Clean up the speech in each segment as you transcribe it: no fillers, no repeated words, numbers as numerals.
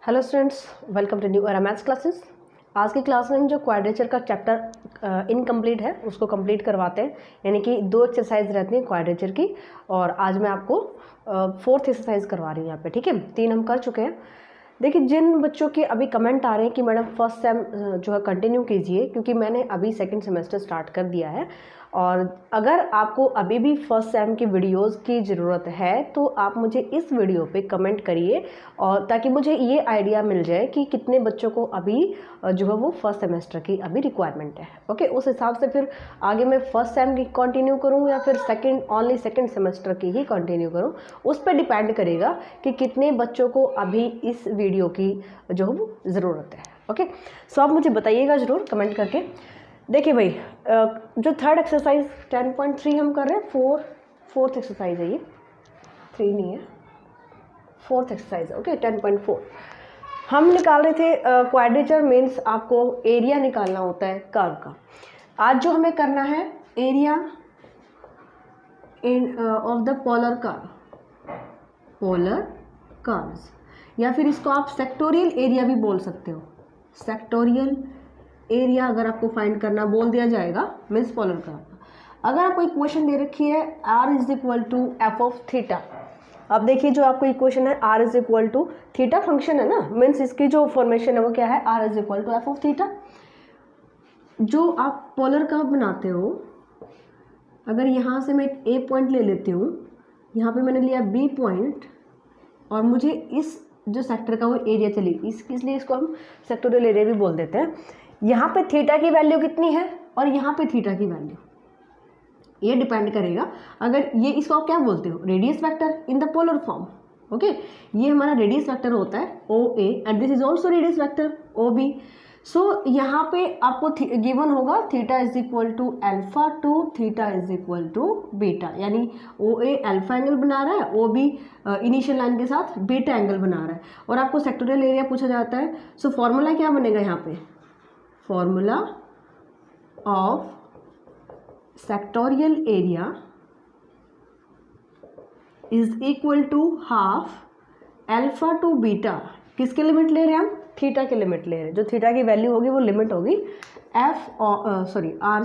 Hello students, welcome to New Era maths classes. आज की class में हम जो क्वाड्रेचर का चैप्टर इनकम्प्लीट है उसको कंप्लीट करवाते हैं, यानी कि 2 एक्सरसाइज रहती हैं क्वाड्रेचर की। और आज मैं आपको 4th एक्सरसाइज करवा रही हूँ यहाँ पे, ठीक है। 3 हम कर चुके हैं। देखिए, जिन बच्चों के अभी कमेंट आ रहे हैं कि मैडम फर्स्ट सेम जो है कंटिन्यू कीजिए, क्योंकि मैंने अभी सेकंड सेमेस्टर स्टार्ट कर दिया है। और अगर आपको अभी भी फर्स्ट सेम की वीडियोस की ज़रूरत है तो आप मुझे इस वीडियो पे कमेंट करिए, और ताकि मुझे ये आइडिया मिल जाए कि कितने बच्चों को अभी जो है वो फर्स्ट सेमेस्टर की अभी रिक्वायरमेंट है। ओके, उस हिसाब से फिर आगे मैं फर्स्ट सेम की कंटिन्यू करूँ या फिर ओनली सेकेंड सेमेस्टर की ही कंटिन्यू करूँ, उस पर डिपेंड करेगा कि कितने बच्चों को अभी इस वीडियो की जो है वो ज़रूरत है। ओके, सो आप मुझे बताइएगा ज़रूर कमेंट करके। देखिए भाई, जो थर्ड एक्सरसाइज 10.3 हम कर रहे हैं, फोर्थ एक्सरसाइज है ये, 3 नहीं है, फोर्थ एक्सरसाइज। ओके, 10.4 हम निकाल रहे थे। क्वाड्रेचर मीन्स आपको एरिया निकालना होता है कर्व का। आज जो हमें करना है area of the polar curves, या फिर इसको आप सेक्टोरियल एरिया भी बोल सकते हो। सेक्टोरियल एरिया अगर आपको फाइंड करना बोल दिया जाएगा मीन्स पोलर कर्व। अगर आपको इक्वेशन दे रखी है r is equal to F of theta, अब देखिए जो आपको इक्वेशन है r is equal to theta function है ना, मीन्स इसकी जो फॉर्मेशन है वो क्या है, r is equal to F of theta. जो आप पोलर कर्व बनाते हो, अगर यहाँ से मैं एक ए पॉइंट ले लेती हूँ, यहाँ पे मैंने लिया बी पॉइंट, और मुझे इस जो सेक्टर का वो एरिया चली, इसलिए इसको हम सेक्टोरियल एरिया भी बोल देते हैं। यहाँ पे थीटा की वैल्यू कितनी है और यहाँ पे थीटा की वैल्यू, ये डिपेंड करेगा। अगर ये इसको आप क्या बोलते हो, radius vector in the polar form. Okay, ये हमारा रेडियस वेक्टर होता है O A, and this is also radius vector O B. So यहाँ पे आपको गिवन होगा theta is equal to alpha to theta is equal to beta, यानी O ए alpha angle बना रहा है, ओ बी इनिशियल लाइन के साथ बीटा एंगल बना रहा है, और आपको सेक्टोरियल एरिया पूछा जाता है। सो फॉर्मूला क्या बनेगा यहाँ पे, formula of sectorial area is equal to half alpha to beta. किसके लिमिट ले रहे हैं हम, थीटा के लिमिट ले रहे हैं। जो थीटा की वैल्यू होगी वो लिमिट होगी आर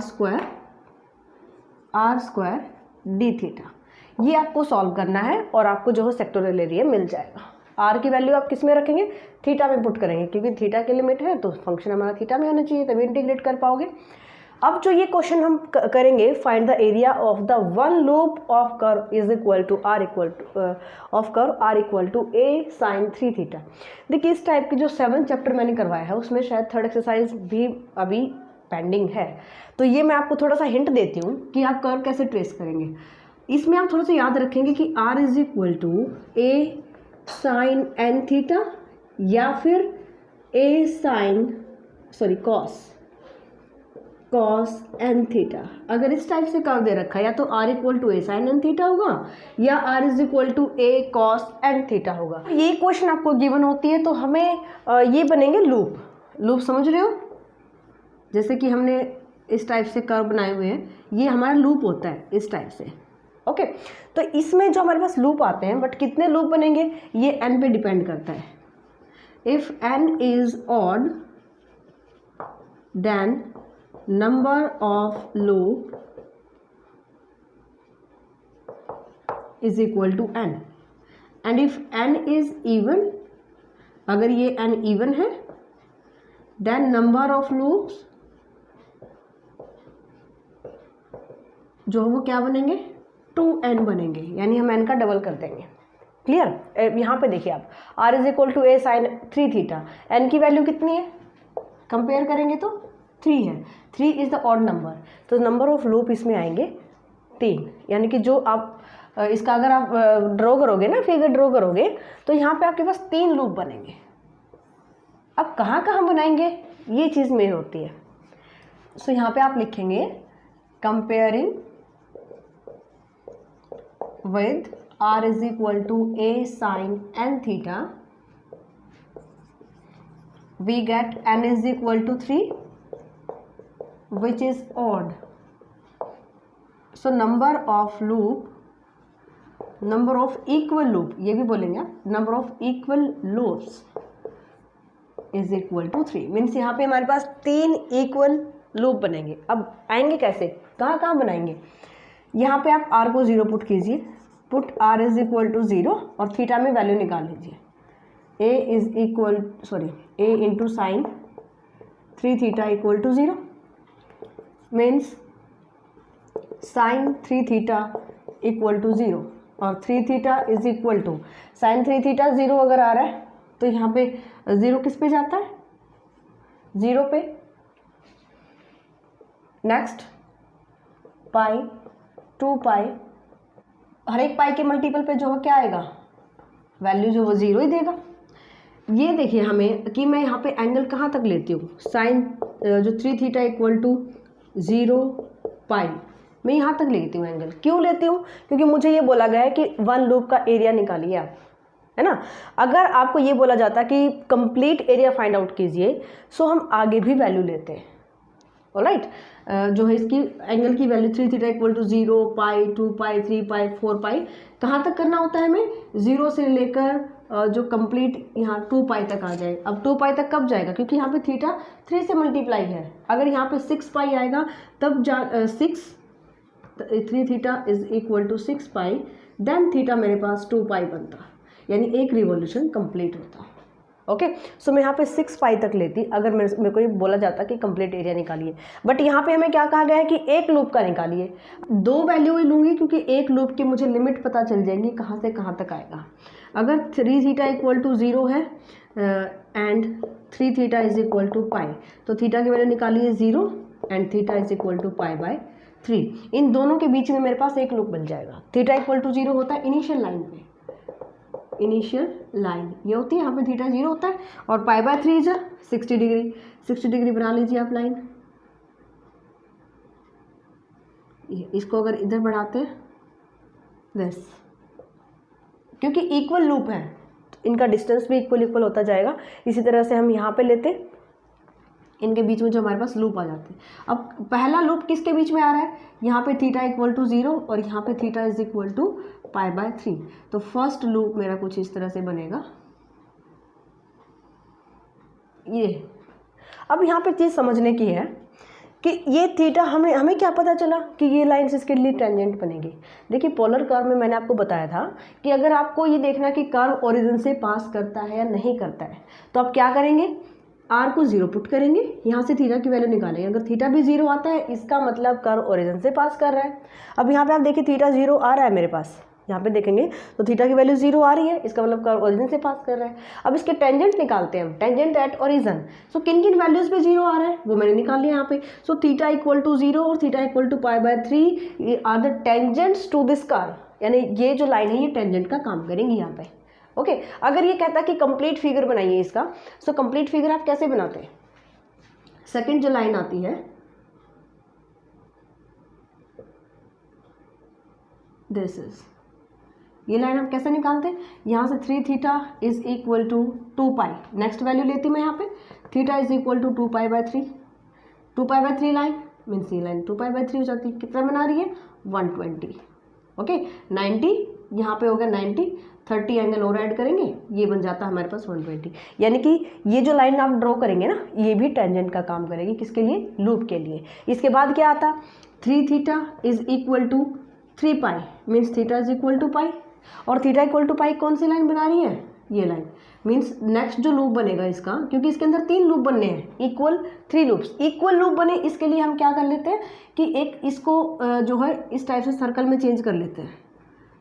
स्क्वायर डी थीटा। ये आपको सॉल्व करना है और आपको जो है सेक्टोरियल एरिया मिल जाएगा। आर की वैल्यू आप किस में रखेंगे, थीटा में पुट करेंगे, क्योंकि थीटा की लिमिट है तो फंक्शन हमारा थीटा में होना चाहिए, तभी इंटीग्रेट कर पाओगे। अब जो ये क्वेश्चन हम करेंगे, find the area of the one loop of curve is equal to R equal to A sine 3 theta. देखिए, इस टाइप की जो 7th चैप्टर मैंने करवाया है उसमें शायद थर्ड एक्सरसाइज भी अभी पेंडिंग है, तो ये मैं आपको थोड़ा सा हिंट देती हूँ कि आप कर्व कैसे ट्रेस करेंगे। इसमें आप थोड़ा सा याद रखेंगे कि R is equal to A sine N theta, या फिर A sine cos N theta. अगर इस टाइप से कर्व दे रखा है, या तो R equal to A sine N theta होगा, या R is equal to A cos N theta होगा। ये क्वेश्चन आपको गिवन होती है तो हमें ये बनेंगे लूप, समझ रहे हो। जैसे कि हमने इस टाइप से कर्व बनाए हुए हैं, ये हमारा लूप होता है इस टाइप से। ओके, तो इसमें जो हमारे पास लूप आते हैं, बट कितने लूप बनेंगे ये एन पे डिपेंड करता है। If N is odd then number of loop is equal to n, and if n is even, अगर ये n even है, then number of loops जो वो क्या बनेंगे, 2n बनेंगे, यानी हम n का डबल कर देंगे। क्लियर। यहाँ पे देखिए आप, r is equal to A sine 3 theta, n की वैल्यू कितनी है, कंपेयर करेंगे तो 3 है, 3 इज द ऑड नंबर, तो नंबर ऑफ लूप इसमें आएंगे 3। यानी कि जो आप इसका अगर आप ड्रॉ करोगे ना, फिगर ड्रॉ करोगे, तो यहाँ पे आपके पास 3 लूप बनेंगे। अब कहाँ कहाँ बनाएंगे ये चीज़ मेन होती है। सो यहाँ पे आप लिखेंगे comparing with r is equal to A sine N theta, we get n is equal to 3 which is odd. So number of equal loop, ये भी बोलेंगे आप, number of equal loops is equal to 3। Means यहाँ पे हमारे पास 3 equal loop बनेंगे। अब आएंगे कैसे, कहाँ कहाँ बनाएंगे, यहाँ पे आप r को 0 पुट कीजिए, put r is equal to 0 और थीटा में वैल्यू निकाल लीजिए। a into sine 3 theta equal to 0 means sine 3 theta equal to 0 और 3 theta is equal to sine 3 theta 0 अगर आ रहा है तो यहाँ पे 0 किस पे जाता है, 0 पे। नेक्स्ट पाई 2 पाई, हर एक पाई के मल्टीपल पे जो है क्या आएगा, वैल्यू जो वो 0 ही देगा। ये देखिए हमें कि मैं यहाँ पे एंगल कहाँ तक लेती हूँ, साइन जो 3 थीटा इक्वल टू 0 पाई, मैं यहाँ तक लेती हूँ एंगल। क्यों लेती हूँ, क्योंकि मुझे ये बोला गया है कि 1 लूप का एरिया निकालिए आप, है ना। अगर आपको ये बोला जाता कि कंप्लीट एरिया फाइंड आउट कीजिए, सो हम आगे भी वैल्यू लेते हैं। ऑलराइट, जो है इसकी एंगल की वैल्यू 3 थीटा इक्वल टू 0 पाई 2 पाई 3 पाई 4 पाई, कहाँ तक करना होता है हमें, 0 से लेकर जो कंप्लीट यहाँ 2 पाई तक आ जाए। अब 2 पाई तक कब जाएगा, क्योंकि यहाँ पे थीटा 3 से मल्टीप्लाई है। अगर यहाँ पे 6 पाई आएगा तब 3 theta is equal to 6 pi, then theta मेरे पास 2 पाई बनता, यानी एक रिवॉल्यूशन कंप्लीट होता। ओके, सो मैं यहाँ पे 6 पाई तक लेती अगर मेरे को ये बोला जाता कि कंप्लीट एरिया निकालिए। बट यहाँ पे हमें क्या कहा गया है कि एक लूप का निकालिए। 2 वैल्यू ही लूँगी क्योंकि एक लूप की मुझे लिमिट पता चल जाएगी कहाँ से कहाँ तक आएगा। अगर 3 थीटा इक्वल टू 0 है and 3 theta is equal to pi, तो थीटा की वैल्यू निकालिए 0 and theta is equal to pi by 3। इन दोनों के बीच में मेरे पास एक लूप बन जाएगा। थीटा इक्वल टू 0 होता है इनिशियल लाइन पे, इनिशियल लाइन ये होती है, यहाँ पे थीटा 0 होता है और पाई बाय 3 इज 60 डिग्री। 60 डिग्री बना लीजिए आप लाइन। इसको अगर इधर बढ़ाते हैं दिस, क्योंकि इक्वल लूप है तो इनका डिस्टेंस भी इक्वल होता जाएगा। इसी तरह से हम यहाँ पे लेते, इनके बीच में जो हमारे पास लूप आ जाते हैं। अब पहला लूप किसके बीच में आ रहा है, यहाँ पे थीटा इक्वल टू 0 और यहाँ पे theta is equal to pi by 3। तो फर्स्ट लूप मेरा कुछ इस तरह से बनेगा ये। अब यहाँ पे चीज़ समझने की है कि ये थीटा हमें क्या पता चला कि ये लाइन्स इसके लिए टेंजेंट बनेगी। देखिए पोलर कर्व में मैंने आपको बताया था कि अगर आपको ये देखना कि कर्व ओरिजिन से पास करता है या नहीं करता है, तो आप क्या करेंगे, r को 0 पुट करेंगे, यहाँ से थीटा की वैल्यू निकालेंगे। अगर थीटा भी 0 आता है इसका मतलब कर्व ओरिजिन से पास कर रहा है। अब यहाँ पे आप देखिए थीटा 0 आ रहा है मेरे पास, यहाँ पे देखेंगे तो थीटा की वैल्यू 0 आ रही है, इसका मतलब कर्व ओरिजिन से पास कर रहा है। अब इसके टेंजेंट निकालते हैं हम, टेंजेंट एट ओरिजिन। सो किन किन वैल्यूज़ पे 0 आ रहा है वो मैंने निकाल लिया यहाँ पे। सो थीटा इक्वल टू 0 और theta equal to pi by 3 are the tangents to this curve, यानी ये जो लाइन है ये टेंजेंट का काम करेंगी यहाँ पे। ओके, अगर ये कहता है कि कंप्लीट फिगर बनाइए इसका, सो कंप्लीट फिगर आप कैसे बनाते हैं, सेकंड जो लाइन आती है दिस इज, ये लाइन आप कैसे निकालते हैं, यहाँ से 3 theta is equal to 2 pi, next value लेती मैं यहाँ पे, theta is equal to 2 pi by 3, 2 pi by 3 line means ये लाइन 2 पाई बाय 3 हो जाती है। कितना बना रही है 120। ओके 90 यहाँ पे हो गया 90, 30 एंगल और ऐड करेंगे, ये बन जाता है हमारे पास 120। यानी कि ये जो लाइन आप ड्रॉ करेंगे ना ये भी टेंजेंट का काम करेगी, किसके लिए, लूप के लिए। इसके बाद क्या आता, 3 theta is equal to 3 pi means theta is equal to pi, और थीटा इक्वल टू पाई कौन सी लाइन बना रही है, ये लाइन। मीन्स नेक्स्ट जो लूप बनेगा इसका, क्योंकि इसके अंदर 3 लूप बनने हैं, इक्वल 3 लूप्स, इक्वल लूप बने इसके लिए हम क्या कर लेते हैं कि एक इसको जो है इस टाइप से सर्कल में चेंज कर लेते हैं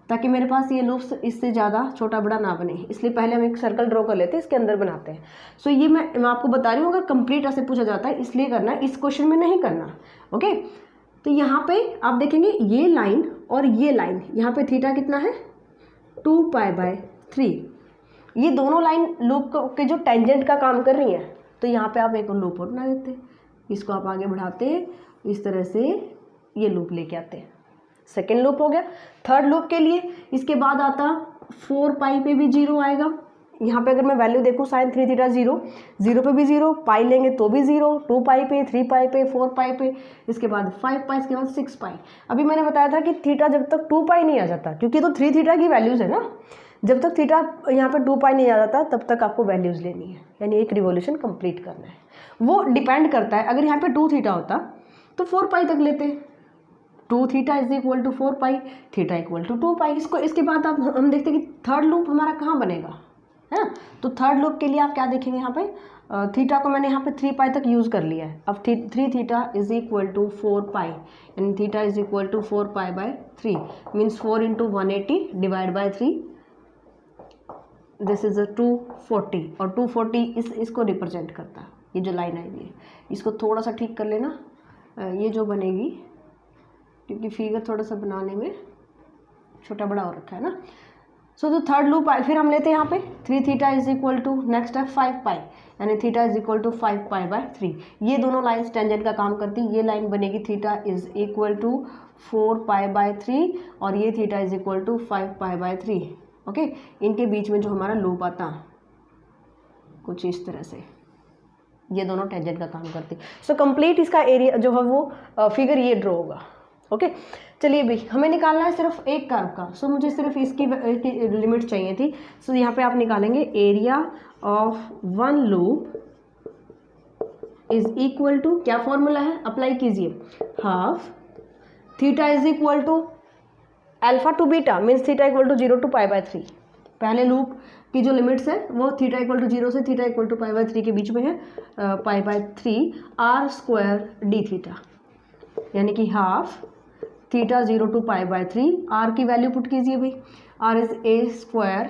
ताकि मेरे पास ये लूप्स इससे ज़्यादा छोटा बड़ा ना बने। इसलिए पहले हम एक सर्कल ड्रॉ कर लेते हैं, इसके अंदर बनाते हैं। सो ये मैं आपको बता रही हूँ, अगर कंप्लीट ऐसे पूछा जाता है इसलिए करना है, इस क्वेश्चन में नहीं करना। ओके, तो यहाँ पे आप देखेंगे ये लाइन और ये लाइन, यहाँ पे थीटा कितना है 2 पाई बाय 3, ये दोनों लाइन लूप के जो टेंजेंट का काम कर रही हैं। तो यहाँ पे आप एक और लूप और बना देते हैं, इसको आप आगे बढ़ाते हैं, इस तरह से ये लूप लेके आते हैं। सेकेंड लूप हो गया। थर्ड लूप के लिए इसके बाद आता 4 पाई पे भी 0 आएगा। यहाँ पे अगर मैं वैल्यू देखूँ साइन 3 थीटा 0, 0 पे भी 0, पाई लेंगे तो भी 0, 2 पाई पे, 3 पाई पे, 4 पाई पे, इसके बाद 5 पाई, इसके बाद 6 पाई। अभी मैंने बताया था कि थीटा जब तक 2 पाई नहीं आ जाता, क्योंकि तो 3 थीटा की वैल्यूज़ है ना, जब तक थीटा यहाँ पे 2 पाई नहीं आ जाता तब तक आपको वैल्यूज़ लेनी है, यानी एक रिवॉल्यूशन कंप्लीट करना है। वो डिपेंड करता है, अगर यहाँ पे 2 थीटा होता तो 4 पाई तक लेते, 2 theta is equal to 4 pi, theta equal to 2 pi. इसके बाद आप हम देखते हैं कि थर्ड लूप हमारा कहाँ बनेगा, है ना। तो थर्ड लूप के लिए आप क्या देखेंगे, यहाँ पे थीटा को मैंने यहाँ पे 3 पाई तक यूज़ कर लिया है। अब 3 theta is equal to 4 pi, यानी theta is equal to 4 pi by 3, means 4 into 180 divide by 3, this is a 240, और 240 इसको रिप्रेजेंट करता है। ये जो लाइन आई हुई है इसको थोड़ा सा ठीक कर लेना, ये जो बनेगी, क्योंकि फिगर थोड़ा सा बनाने में छोटा बड़ा हो रखा है ना। सो जो थर्ड लूप फिर हम लेते हैं यहाँ पे 3 theta is equal to, next है 5 पाई, यानी theta is equal to 5 pi by 3। ये दोनों लाइन टेंजेंट का काम करती है। ये लाइन बनेगी theta is equal to 4 pi by 3, और ये theta is equal to 5 pi by 3। Okay, इनके बीच में जो हमारा लूप आता कुछ इस तरह से, ये दोनों टेंजेंट का काम करती है। सो कंप्लीट इसका एरिया जो है वो फिगर ये ड्रॉ होगा। ओके, चलिए भाई, हमें निकालना है सिर्फ एक कर्व का। सो मुझे सिर्फ इसकी लिमिट चाहिए थी। सो यहाँ पे आप निकालेंगे area of one loop is equal to, क्या फॉर्मूला है, अप्लाई कीजिए, half theta is equal to alpha to beta, means theta equal to 0 to pi by 3। पहले लूप की जो लिमिट्स है वो थीटा इक्वल टू 0 से theta equal to pi by 3 के बीच में है, pi by 3 r square d theta, यानी कि half theta 0 to pi by 3। R की वैल्यू पुट कीजिए भाई, r is a square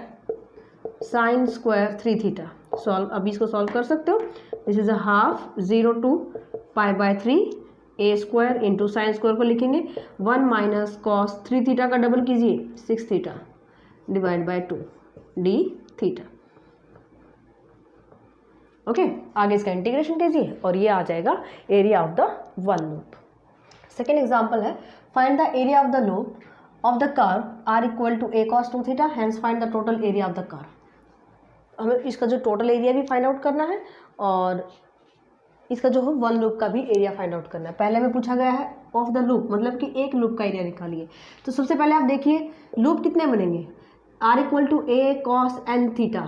sine square 3 theta. Solve, अभी इसको सॉल्व कर सकते हो। This is a half 0 to pi by 3 a square into sine square को लिखेंगे 1 माइनस कॉस 3 थीटा का डबल कीजिए 6 theta divide by 2 D theta. Okay, आगे इसका इंटीग्रेशन कीजिए और ये आ जाएगा area of the one loop. Second example है, find the area of the loop of the curve R equal to A cos 2 theta, hence find the total area of the curve. हमें इसका जो total area भी find out करना है और इसका जो है वन लूप का भी एरिया फाइंड आउट करना है। पहले में पूछा गया है ऑफ द लूप, मतलब कि एक लूप का एरिया निकालिए। तो सबसे पहले आप देखिए लूप कितने बनेंगे, r equal to A cos N theta.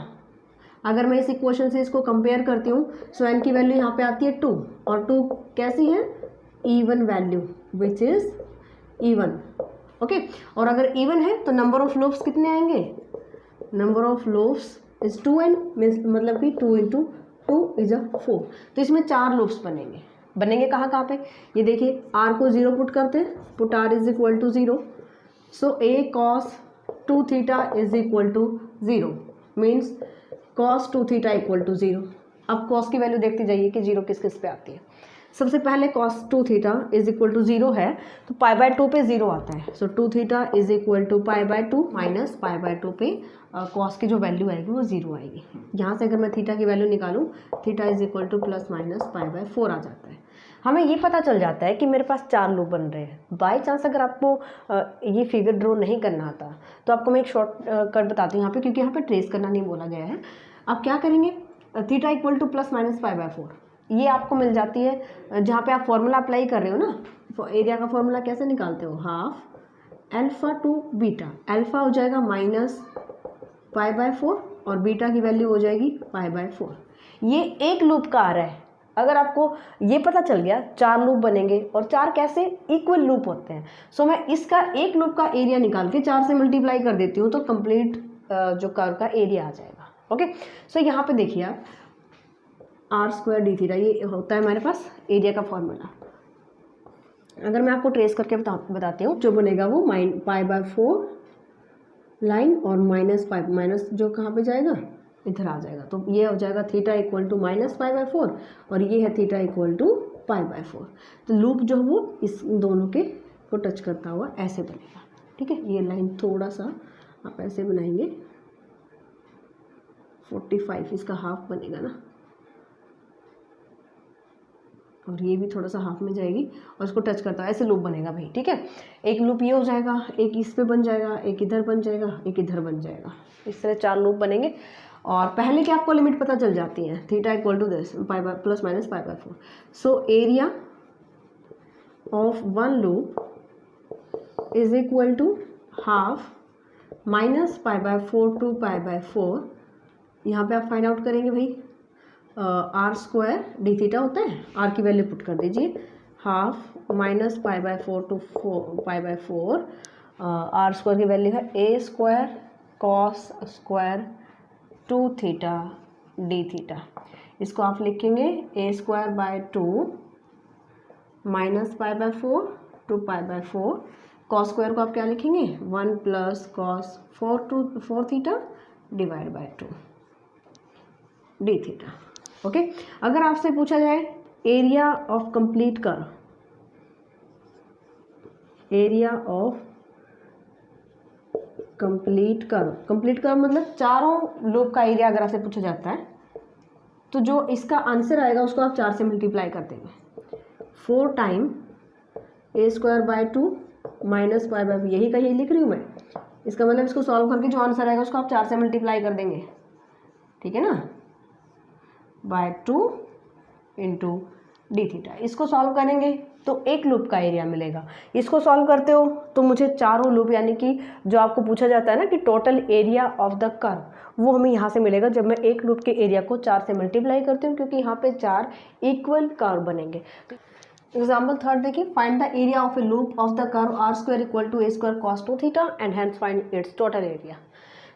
अगर मैं इस इक्वेशन से इसको कंपेयर करती हूँ, सो एन की वैल्यू यहाँ पे आती है 2, और 2 कैसी है, even value, which is even. Okay, और अगर इवन है तो नंबर ऑफ लूप्स कितने आएंगे, number of loops is 2n, मतलब कि 2 इंटू 2 इज अ 4। तो इसमें 4 लूप्स बनेंगे कहाँ कहाँ पे, ये देखिए आर को 0 पुट करते हैं, put r is equal to 0। So a cos 2 theta is equal to 0, means cos 2 theta equal to 0। अब कॉस की वैल्यू देखते जाइए कि 0 किस किस पे आती है। सबसे पहले cos 2 theta is equal to 0 है तो पाई बाय 2 पे 0 आता है। So 2 theta is equal to pi by 2 minus pi by 2 पे कॉस की जो वैल्यू आएगी वो 0 आएगी। यहाँ से अगर मैं थीटा की वैल्यू निकालूँ, theta is equal to plus minus pi by 4 आ जाता है। हमें ये पता चल जाता है कि मेरे पास 4 लूप बन रहे हैं। बाई चांस अगर आपको ये फिगर ड्रॉ नहीं करना आता तो आपको मैं एक शॉर्ट कट बताती हूँ यहाँ पे, क्योंकि यहाँ पे ट्रेस करना नहीं बोला गया है। आप क्या करेंगे, theta equal to plus minus pi by 4, ये आपको मिल जाती है जहाँ पे आप फॉर्मूला अप्लाई कर रहे हो ना। एरिया का फॉर्मूला कैसे निकालते हो, half alpha to beta, alpha हो जाएगा माइनस पाई बाय 4 और बीटा की वैल्यू हो जाएगी पाई बाय 4। ये एक लूप का आ रहा है। अगर आपको ये पता चल गया 4 लूप बनेंगे और 4 कैसे इक्वल लूप होते हैं, सो मैं इसका एक लूप का एरिया निकाल के 4 से मल्टीप्लाई कर देती हूँ तो कंप्लीट जो कर्व का एरिया आ जाएगा। ओके, सो यहाँ पे देखिए आप आर स्क्वायर डी थीटा, ये होता है हमारे पास एरिया का फॉर्मूला। अगर मैं आपको ट्रेस करके बताती हूँ, जो बनेगा वो पाई बाय 4 लाइन और माइनस पाई, माइनस जो कहाँ पे जाएगा, इधर आ जाएगा। तो ये हो जाएगा theta equal to minus pi by 4 और ये है theta equal to pi by 4। तो लूप जो है वो इस दोनों के को टच करता हुआ ऐसे बनेगा। ठीक है, ये लाइन थोड़ा सा आप ऐसे बनाएंगे, 45 इसका हाफ बनेगा ना, और ये भी थोड़ा सा हाफ में जाएगी और इसको टच करता है, ऐसे लूप बनेगा भाई। ठीक है, एक लूप ये हो जाएगा, एक इस पे बन जाएगा, एक इधर बन जाएगा, एक इधर बन जाएगा। इस तरह 4 लूप बनेंगे और पहले की आपको लिमिट पता चल जाती है, theta equal to this pi by plus minus pi by 4। So area of one loop is equal to half minus pi by 4 to pi by 4, यहाँ पे आप फाइंड आउट करेंगे भाई आर स्क्वायर डी थीटा होता है, are की value put कर दीजिए, half minus pi by 4 to pi by 4, R square की वैल्यू है A square cos square 2 theta D theta. इसको आप लिखेंगे A square by 2 minus pi by 4 to pi by 4, cos square को आप क्या लिखेंगे 1 plus cos 4 theta divide by 2 D theta. Okay, अगर आपसे पूछा जाए area of complete curve, area of complete curve मतलब चारों लूप का एरिया अगर आपसे पूछा जाता है तो जो इसका आंसर आएगा उसको आप 4 से मल्टीप्लाई कर देंगे, 4 time A square by 2 minus pi bye, यही का यही लिख रही हूँ मैं, इसका मतलब इसको सॉल्व करके जो आंसर आएगा उसको आप 4 से मल्टीप्लाई कर देंगे, ठीक है ना, बाय 2 इंटू डी थीटा। इसको सॉल्व करेंगे तो एक लूप का एरिया मिलेगा, इसको सॉल्व करते हो तो मुझे चारों लूप यानी कि जो आपको पूछा जाता है ना कि total area of the curve, वो हमें यहाँ से मिलेगा जब मैं एक लूप के एरिया को 4 से मल्टीप्लाई करती हूँ, क्योंकि यहाँ पे 4 इक्वल कर्व बनेंगे। एग्जाम्पल थर्ड देखिए, find the area of a loop of the curve r square equal to a square cos 2 theta and hence find its total area.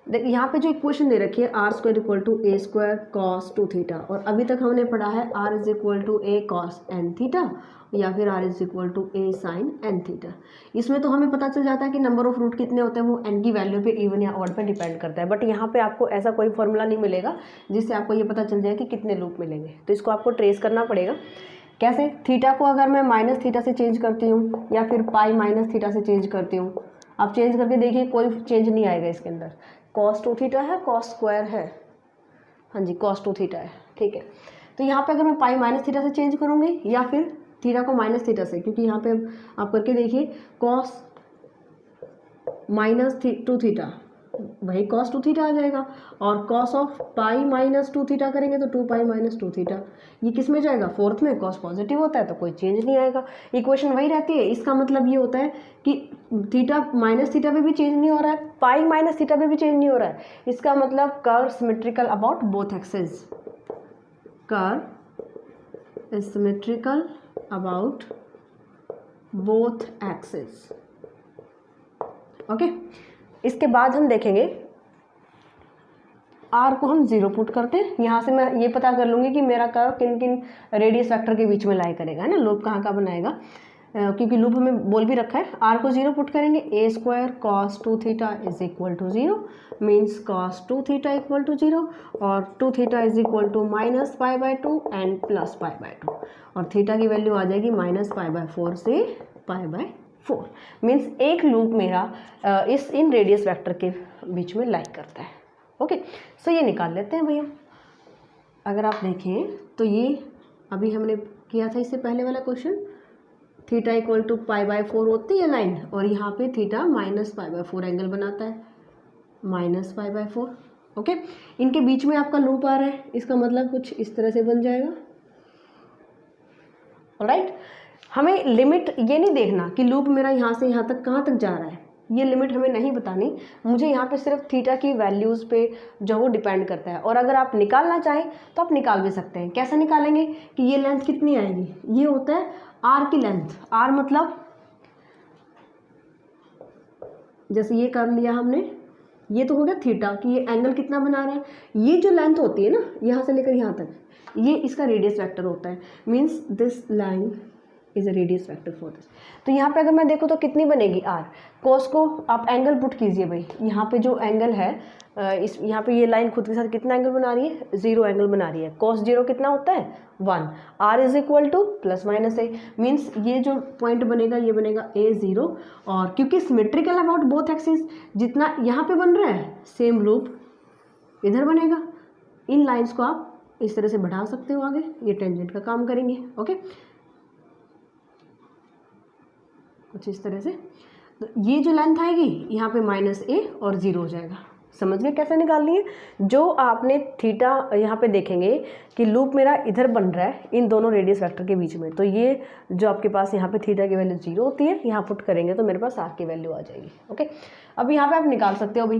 देखिए यहाँ पे जो इक्वेशन दे रखी है r square equal to a square cos 2 theta, और अभी तक हमने पढ़ा है r is equal to A cos N theta या फिर r is equal to A sine N theta. इसमें तो हमें पता चल जाता है कि नंबर ऑफ रूट कितने होते हैं, वो एन की वैल्यू पे इवन या ऑड पे डिपेंड करता है, बट यहाँ पे आपको ऐसा कोई फॉर्मूला नहीं मिलेगा जिससे आपको ये पता चल जाए कि कितने लूप मिलेंगे। तो इसको आपको ट्रेस करना पड़ेगा। कैसे? थीटा को अगर मैं माइनस थीटा से चेंज करती हूँ या फिर पाई माइनस थीटा से चेंज करती हूँ, आप चेंज करके देखिए कोई चेंज नहीं आएगा इसके अंदर। कॉस 2 थीटा है, कॉस स्क्वायर है, हाँ जी कॉस 2 थीटा है, ठीक है। तो यहाँ पे अगर मैं पाई माइनस थीटा से चेंज करूँगी या फिर थीटा को माइनस थीटा से, क्योंकि यहाँ पे आप करके देखिए कॉस माइनस 2 थीटा वही कॉस 2 थीटा आ जाएगा, और cos of pi minus 2 theta करेंगे तो 2 पाई माइनस 2 थीटा, ये किस में जाएगा? फोर्थ में। कॉस पॉजिटिव होता है तो कोई चेंज नहीं आएगा, इक्वेशन वही रहती है। इसका मतलब ये होता है कि थीटा माइनस थीटा पे भी चेंज नहीं हो रहा है, पाई माइनस थीटा पे भी चेंज नहीं हो रहा है। इसका मतलब curve symmetrical about both axes, curve is symmetrical about both axes. Okay, इसके बाद हम देखेंगे आर को हम 0 पुट करते हैं। यहाँ से मैं ये पता कर लूँगी कि मेरा कर्व किन किन रेडियस वेक्टर के बीच में लाई करेगा, है ना, लूप कहाँ का बनाएगा, क्योंकि लूप हमें बोल भी रखा है। आर को 0 पुट करेंगे, A square cos 2 theta is equal to 0 means cos 2 theta equal to 0, और 2 theta is equal to minus pi by 2 and plus pi by 2, और थीटा की वैल्यू आ जाएगी माइनस पाई बाय 4 से पाई बाय 4। मीन्स एक loop मेरा इन radius vector के बीच में लाई करता है। ओके, सो ये निकाल लेते हैं भैया। अगर आप देखें तो ये अभी हमने किया था इससे पहले वाला question, theta equal to pi by 4 होती है लाइन, और यहाँ पे theta minus pi by 4 angle बनाता है, माइनस पाई बाय 4। ओके, इनके बीच में आपका लूप आ रहा है, इसका मतलब कुछ इस तरह से बन जाएगा। ऑलराइट, हमें लिमिट ये नहीं देखना कि लूप मेरा यहाँ से यहाँ तक कहाँ तक जा रहा है, ये लिमिट हमें नहीं बतानी, मुझे यहाँ पे सिर्फ थीटा की वैल्यूज़ पे जो वो डिपेंड करता है। और अगर आप निकालना चाहें तो आप निकाल भी सकते हैं। कैसे निकालेंगे कि ये लेंथ कितनी आएगी? ये होता है आर की लेंथ। आर मतलब जैसे ये कर लिया हमने, ये तो हो गया थीटा कि ये एंगल कितना बना रहा है। ये जो लेंथ होती है ना यहाँ से लेकर यहाँ तक, ये इसका रेडियस वेक्टर होता है। Means this line is a radius vector for this. तो यहाँ पे अगर मैं देखूँ तो कितनी बनेगी आर। कोस को आप एंगल पुट कीजिए भाई, यहाँ पे जो एंगल है इस यहाँ पे ये लाइन खुद के साथ कितना एंगल बना रही है? 0 एंगल बना रही है। कोस 0 कितना होता है? 1। R is equal to plus minus a, means ये जो पॉइंट बनेगा ये बनेगा A0, और क्योंकि सिमेट्रिकल अबाउट बोथ एक्सिस, जितना यहाँ पे बन रहा है सेम लूप इधर बनेगा। इन लाइन्स को आप इस तरह से बढ़ा सकते हो आगे, ये टेंजेंट का काम करेंगे। ओके, कुछ इस तरह से। तो ये जो लेंथ आएगी यहाँ पे माइनस ए और 0 हो जाएगा। समझ गए कैसे निकालनी है। जो आपने थीटा यहाँ पे देखेंगे कि लूप मेरा इधर बन रहा है इन दोनों रेडियस वेक्टर के बीच में, तो ये जो आपके पास यहाँ पे थीटा की वैल्यू 0 होती है, यहाँ पुट करेंगे तो मेरे पास आर की वैल्यू आ जाएगी। ओके, अब यहाँ पे आप निकाल सकते हो भाई,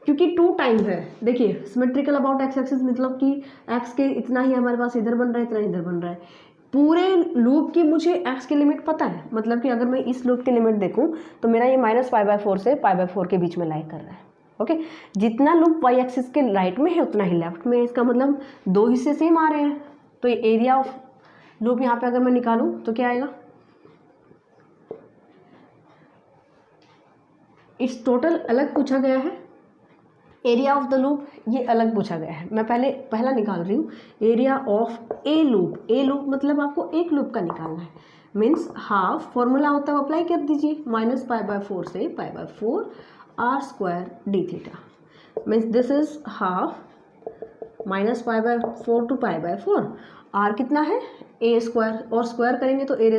क्योंकि 2 टाइम्स है। देखिए सिमेट्रिकल अबाउट एक्स एक्सिस मतलब कि एक्स के इतना ही हमारे पास इधर बन रहा है, इतना इधर बन रहा है। पूरे लूप की मुझे एक्स की लिमिट पता है, मतलब कि अगर मैं इस लूप की लिमिट देखूँ तो मेरा ये -π/4 से π/4 के बीच में लाई कर रहा है। ओके, जितना लूप वाई एक्सिस के राइट में है उतना ही लेफ्ट में है, इसका मतलब 2 हिस्से सेम आ रहे हैं। तो ये एरिया ऑफ लूप यहाँ पे अगर मैं निकालूं तो क्या आएगा, इस टोटल अलग पूछा गया है, एरिया ऑफ द लूप ये अलग पूछा गया है। मैं पहला निकाल रही हूँ area of a loop. A loop मतलब आपको एक लूप का निकालना है, मीन्स हाफ फॉर्मूला होता है अप्लाई कर दीजिए, -π/4 से π/4 r² d theta, means this is half -π/4 to π/4, r कितना है a² और स्क्वायर करेंगे तो a⁴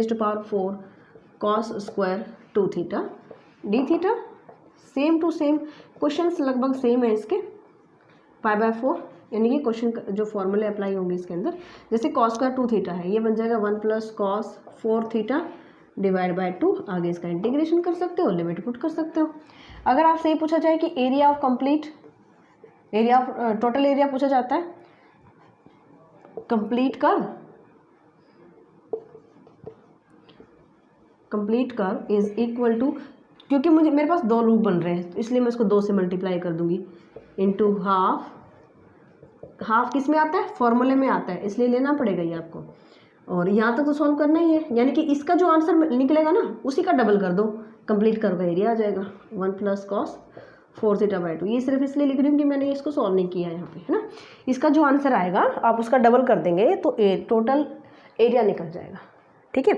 cos² 2 theta d theta. Same to same questions लगभग सेम है इसके, π/4 यानी कि क्वेश्चन जो फॉर्मूले अप्लाई होंगे इसके अंदर, जैसे cos² 2 थीटा है, ये बन जाएगा 1 + cos 4 थीटा /2। आगे इसका इंटीग्रेशन कर सकते हो, लिमिट पुट कर सकते हो। अगर आपसे ये पूछा जाए कि area of complete, area of total area पूछा जाता है, complete curve is equal to, क्योंकि मेरे पास 2 लूप बन रहे हैं तो इसलिए मैं इसको 2 से मल्टीप्लाई कर दूंगी, इनटू हाफ किस में आता है, फॉर्मूले में आता है, इसलिए लेना पड़ेगा ये आपको। और यहाँ तक तो सॉल्व करना ही है, यानी कि इसका जो आंसर निकलेगा ना उसी का डबल कर दो, कंप्लीट कर्व का एरिया आ जाएगा 1 + cos 4 θ/2। ये सिर्फ इसलिए लिख रही हूँ कि मैंने इसको सॉल्व नहीं किया यहाँ पे, है ना। इसका जो आंसर आएगा आप उसका डबल कर देंगे तो टोटल एरिया निकल जाएगा। ठीक है।